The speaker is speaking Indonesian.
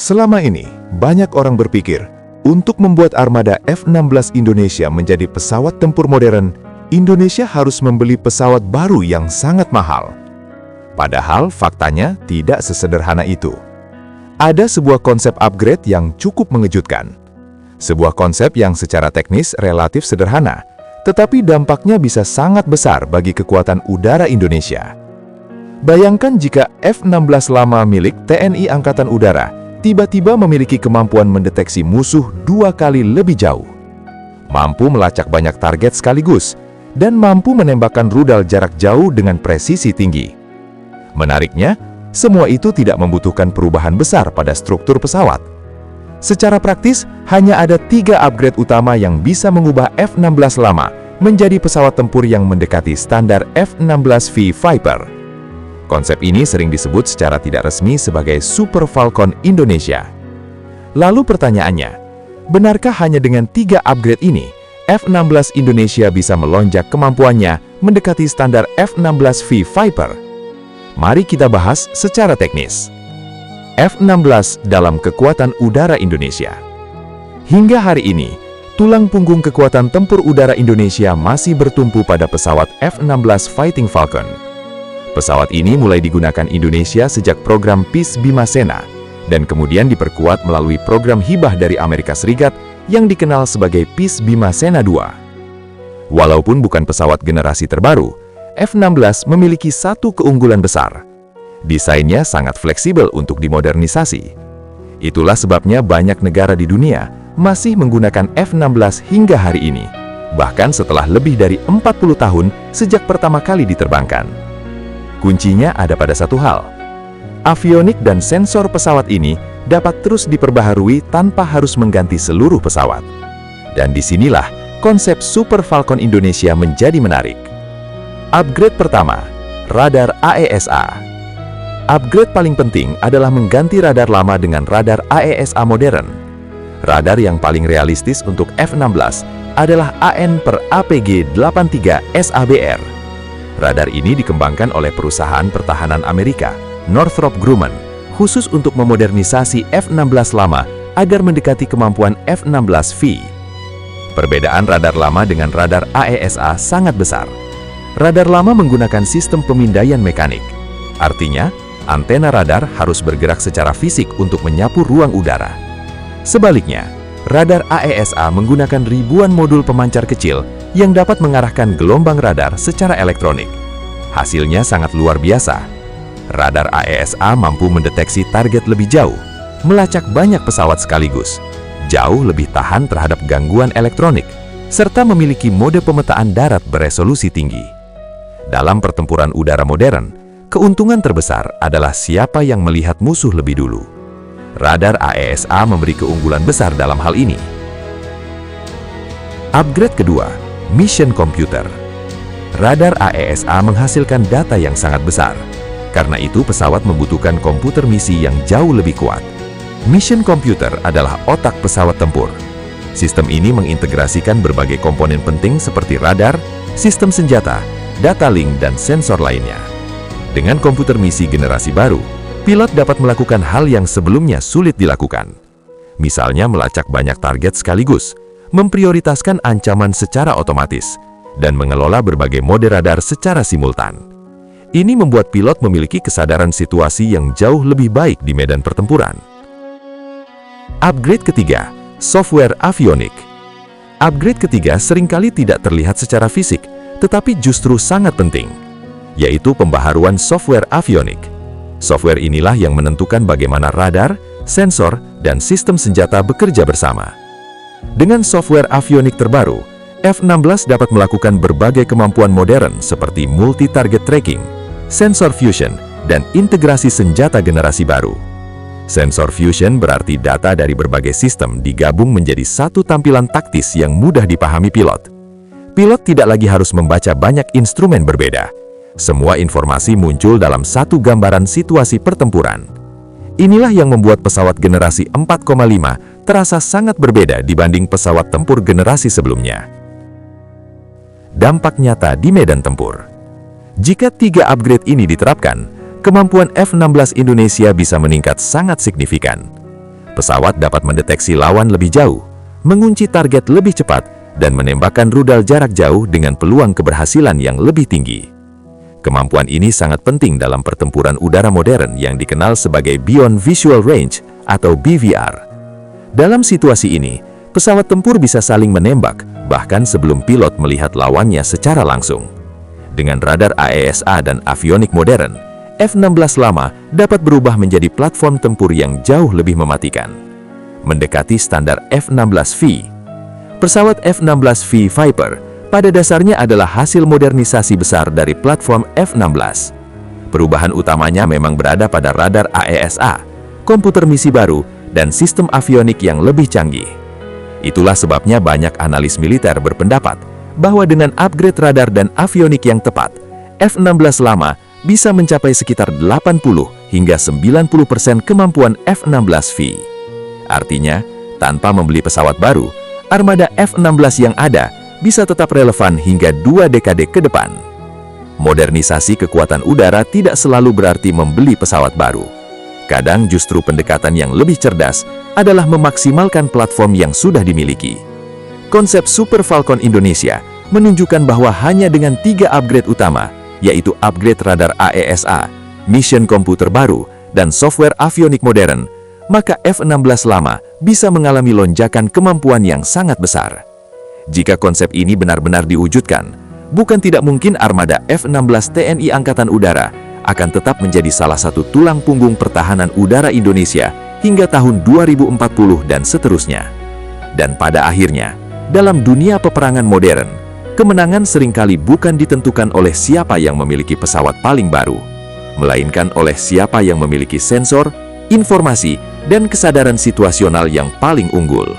Selama ini, banyak orang berpikir, untuk membuat armada F-16 Indonesia menjadi pesawat tempur modern, Indonesia harus membeli pesawat baru yang sangat mahal. Padahal faktanya tidak sesederhana itu. Ada sebuah konsep upgrade yang cukup mengejutkan. Sebuah konsep yang secara teknis relatif sederhana, tetapi dampaknya bisa sangat besar bagi kekuatan udara Indonesia. Bayangkan jika F-16 lama milik TNI Angkatan Udara tiba-tiba memiliki kemampuan mendeteksi musuh 2 kali lebih jauh, mampu melacak banyak target sekaligus, dan mampu menembakkan rudal jarak jauh dengan presisi tinggi. Menariknya, semua itu tidak membutuhkan perubahan besar pada struktur pesawat. Secara praktis, hanya ada 3 upgrade utama yang bisa mengubah F-16 lama menjadi pesawat tempur yang mendekati standar F-16V Viper. Konsep ini sering disebut secara tidak resmi sebagai Super Falcon Indonesia. Lalu pertanyaannya, benarkah hanya dengan 3 upgrade ini, F-16 Indonesia bisa melonjak kemampuannya mendekati standar F-16V Viper? Mari kita bahas secara teknis. F-16 dalam kekuatan udara Indonesia. Hingga hari ini, tulang punggung kekuatan tempur udara Indonesia masih bertumpu pada pesawat F-16 Fighting Falcon. Pesawat ini mulai digunakan Indonesia sejak program Peace Bima Sena, dan kemudian diperkuat melalui program hibah dari Amerika Serikat yang dikenal sebagai Peace Bima Sena II. Walaupun bukan pesawat generasi terbaru, F-16 memiliki satu keunggulan besar. Desainnya sangat fleksibel untuk dimodernisasi. Itulah sebabnya banyak negara di dunia masih menggunakan F-16 hingga hari ini, bahkan setelah lebih dari 40 tahun sejak pertama kali diterbangkan. Kuncinya ada pada satu hal. Avionik dan sensor pesawat ini dapat terus diperbaharui tanpa harus mengganti seluruh pesawat. Dan disinilah konsep Super Falcon Indonesia menjadi menarik. Upgrade pertama, radar AESA. Upgrade paling penting adalah mengganti radar lama dengan radar AESA modern. Radar yang paling realistis untuk F-16 adalah AN/APG-83 SABR. Radar ini dikembangkan oleh perusahaan pertahanan Amerika, Northrop Grumman, khusus untuk memodernisasi F-16 lama agar mendekati kemampuan F-16V. Perbedaan radar lama dengan radar AESA sangat besar. Radar lama menggunakan sistem pemindaian mekanik. Artinya, antena radar harus bergerak secara fisik untuk menyapu ruang udara. Sebaliknya, radar AESA menggunakan ribuan modul pemancar kecil yang dapat mengarahkan gelombang radar secara elektronik. Hasilnya sangat luar biasa. Radar AESA mampu mendeteksi target lebih jauh, melacak banyak pesawat sekaligus, jauh lebih tahan terhadap gangguan elektronik, serta memiliki mode pemetaan darat beresolusi tinggi. Dalam pertempuran udara modern, keuntungan terbesar adalah siapa yang melihat musuh lebih dulu. Radar AESA memberi keunggulan besar dalam hal ini. Upgrade kedua, Mission Computer. Radar AESA menghasilkan data yang sangat besar. Karena itu pesawat membutuhkan komputer misi yang jauh lebih kuat. Mission Computer adalah otak pesawat tempur. Sistem ini mengintegrasikan berbagai komponen penting seperti radar, sistem senjata, data link, dan sensor lainnya. Dengan komputer misi generasi baru, pilot dapat melakukan hal yang sebelumnya sulit dilakukan. Misalnya melacak banyak target sekaligus, memprioritaskan ancaman secara otomatis, dan mengelola berbagai mode radar secara simultan. Ini membuat pilot memiliki kesadaran situasi yang jauh lebih baik di medan pertempuran. Upgrade ketiga, software avionik. Upgrade ketiga seringkali tidak terlihat secara fisik, tetapi justru sangat penting, yaitu pembaharuan software avionik. Software inilah yang menentukan bagaimana radar, sensor, dan sistem senjata bekerja bersama. Dengan software avionik terbaru, F-16 dapat melakukan berbagai kemampuan modern seperti multi-target tracking, sensor fusion, dan integrasi senjata generasi baru. Sensor fusion berarti data dari berbagai sistem digabung menjadi satu tampilan taktis yang mudah dipahami pilot. Pilot tidak lagi harus membaca banyak instrumen berbeda. Semua informasi muncul dalam satu gambaran situasi pertempuran. Inilah yang membuat pesawat generasi 4,5 terasa sangat berbeda dibanding pesawat tempur generasi sebelumnya. Dampak nyata di medan tempur. Jika 3 upgrade ini diterapkan, kemampuan F-16 Indonesia bisa meningkat sangat signifikan. Pesawat dapat mendeteksi lawan lebih jauh, mengunci target lebih cepat, dan menembakkan rudal jarak jauh dengan peluang keberhasilan yang lebih tinggi. Kemampuan ini sangat penting dalam pertempuran udara modern yang dikenal sebagai Beyond Visual Range atau BVR. Dalam situasi ini, pesawat tempur bisa saling menembak, bahkan sebelum pilot melihat lawannya secara langsung. Dengan radar AESA dan avionik modern, F-16 lama dapat berubah menjadi platform tempur yang jauh lebih mematikan. Mendekati standar F-16V. Pesawat F-16V Viper pada dasarnya adalah hasil modernisasi besar dari platform F-16. Perubahan utamanya memang berada pada radar AESA, komputer misi baru, dan sistem avionik yang lebih canggih. Itulah sebabnya banyak analis militer berpendapat bahwa dengan upgrade radar dan avionik yang tepat, F-16 lama bisa mencapai sekitar 80 hingga 90% kemampuan F-16V. Artinya, tanpa membeli pesawat baru, armada F-16 yang ada bisa tetap relevan hingga 2 dekade ke depan. Modernisasi kekuatan udara tidak selalu berarti membeli pesawat baru. Kadang justru pendekatan yang lebih cerdas adalah memaksimalkan platform yang sudah dimiliki. Konsep Super Falcon Indonesia menunjukkan bahwa hanya dengan 3 upgrade utama, yaitu upgrade radar AESA, mission komputer baru, dan software avionik modern, maka F-16 lama bisa mengalami lonjakan kemampuan yang sangat besar. Jika konsep ini benar-benar diwujudkan, bukan tidak mungkin armada F-16 TNI Angkatan Udara akan tetap menjadi salah satu tulang punggung pertahanan udara Indonesia hingga tahun 2040 dan seterusnya. Dan pada akhirnya, dalam dunia peperangan modern, kemenangan seringkali bukan ditentukan oleh siapa yang memiliki pesawat paling baru, melainkan oleh siapa yang memiliki sensor, informasi, dan kesadaran situasional yang paling unggul.